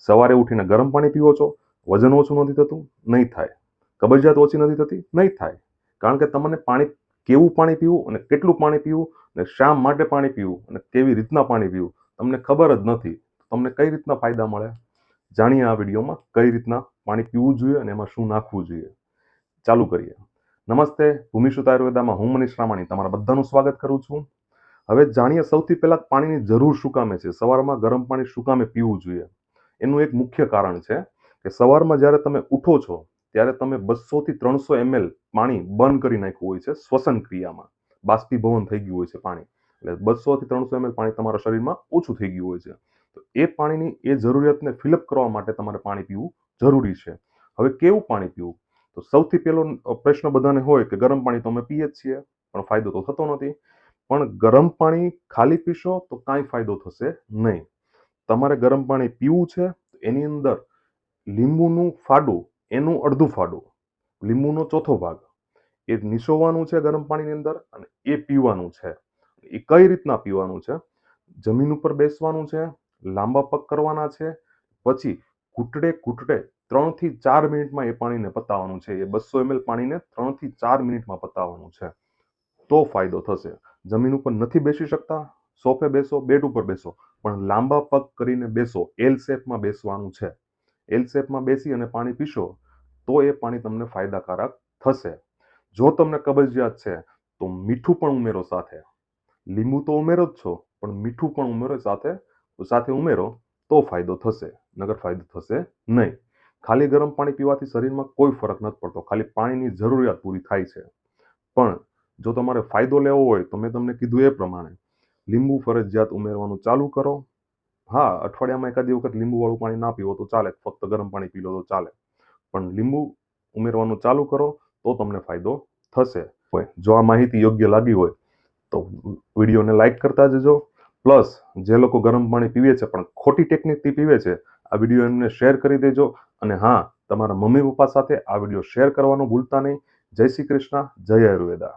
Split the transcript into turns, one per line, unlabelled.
સવારે ઉઠીને ગરમ પાણી પીવો છો, વજન ઓછું નથી થતું? નહીં થાય. કબજિયાત ઓછી નથી થતી? નહીં થાય. કારણ કે તમને કેવું પાણી પીવું અને કેટલું પાણી પીવું અને શા માટે પાણી પીવું અને કેવી રીતના પાણી પીવું તમને ખબર જ નથી. તમને કઈ રીતના ફાયદા મળે? જાણીએ આ વિડીયોમાં કઈ રીતના પાણી પીવું જોઈએ અને એમાં શું નાખવું જોઈએ. ચાલુ કરીએ. નમસ્તે, ભૂમિશુદ્ધ આયુર્વેદામાં હું મનીષ રામાણી તમારા બધાનું સ્વાગત કરું છું. હવે જાણીએ સૌથી પહેલા પાણીની જરૂર શું કામે છે, સવારમાં ગરમ પાણી શું કામે પીવું જોઈએ. એનું એક મુખ્ય કારણ છે કે સવારમાં જ્યારે તમે ઉઠો છો ત્યારે તમે 200 થી 300 ml પાણી બંધ કરી નાખ્યું હોય છે. શ્વસન ક્રિયામાં બાષ્પીભવન થઈ ગયું હોય છે પાણી, એટલે 200 થી 300 ml પાણી તમારા શરીરમાં ઓછું થઈ ગયું હોય છે. તો એ પાણીની એ જરૂરિયાતને ફિલઅપ કરવા માટે તમારે પાણી પીવું જરૂરી છે. હવે કેવું પાણી પીવું? તો સૌથી પહેલો પ્રશ્ન બધાને હોય કે ગરમ પાણી તો અમે પીએ જ છીએ પણ ફાયદો તો થતો નથી. પણ ગરમ પાણી ખાલી પીશો તો કાંઈ ફાયદો થશે નહીં. તમારે ગરમ પાણી પીવું છે તો એની અંદર લીંબુનું ફાડું, એનું અડધું ફાડું, લીંબુનો ચોથો ભાગ એ નિસોવાનું છે ગરમ પાણીની અંદર અને એ પીવાનું છે. એ કઈ રીતના પીવાનું છે? જમીન ઉપર બેસવાનું છે, લાંબા પગ કરવાના છે, પછી ઘૂંટડે ઘૂંટડે 3 થી 4 મિનિટમાં એ પાણીને પતાવવાનું છે. એ 200 ml પાણીને 3 થી 4 મિનિટમાં પતાવવાનું છે. તો ફાયદો થશે. જમીન ઉપર નથી બેસી શકતા, સોફે બેસો, બેડ ઉપર બેસો, પણ લાંબા પગ કરીને બેસો, એલ શેપમાં બેસવાનું છે. એલ શેપમાં બેસી અને પાણી પીશો તો એ પાણી તમને ફાયદાકારક થશે. જો તમને કબજિયાત છે તો મીઠું પણ ઉમેરો સાથે. લીંબુ તો ઉમેરો જ છો પણ મીઠું પણ ઉમેરો સાથે ઉમેરો તો ફાયદો થશે, નગર ફાયદો થશે નહીં. ખાલી ગરમ પાણી પીવાથી શરીરમાં કોઈ ફરક નથી પડતો, ખાલી પાણીની જરૂરિયાત પૂરી થાય છે. પણ જો તમારે ફાયદો લેવો હોય તો મેં તમને કીધું એ પ્રમાણે લીંબુ ફરજિયાત ઉમેરવાનું ચાલુ કરો. હા, અઠવાડિયામાં એકાદી વખત લીંબુવાળું પાણી ના પીવો તો ચાલે, ફક્ત ગરમ પાણી પી લો તો ચાલે, પણ લીંબુ ઉમેરવાનું ચાલુ કરો તો તમને ફાયદો થશે. જો આ માહિતી યોગ્ય લાગી હોય તો વિડીયોને લાઈક કરતા જજો. પ્લસ જે લોકો ગરમ પાણી પીવે છે પણ ખોટી ટેકનિકથી પીવે છે, આ વિડીયો એમને શેર કરી દેજો. અને હા, તમારા મમ્મી પપ્પા સાથે આ વિડીયો શેર કરવાનું ભૂલતા નહીં. જય શ્રી કૃષ્ણ, જય આયુર્વેદા.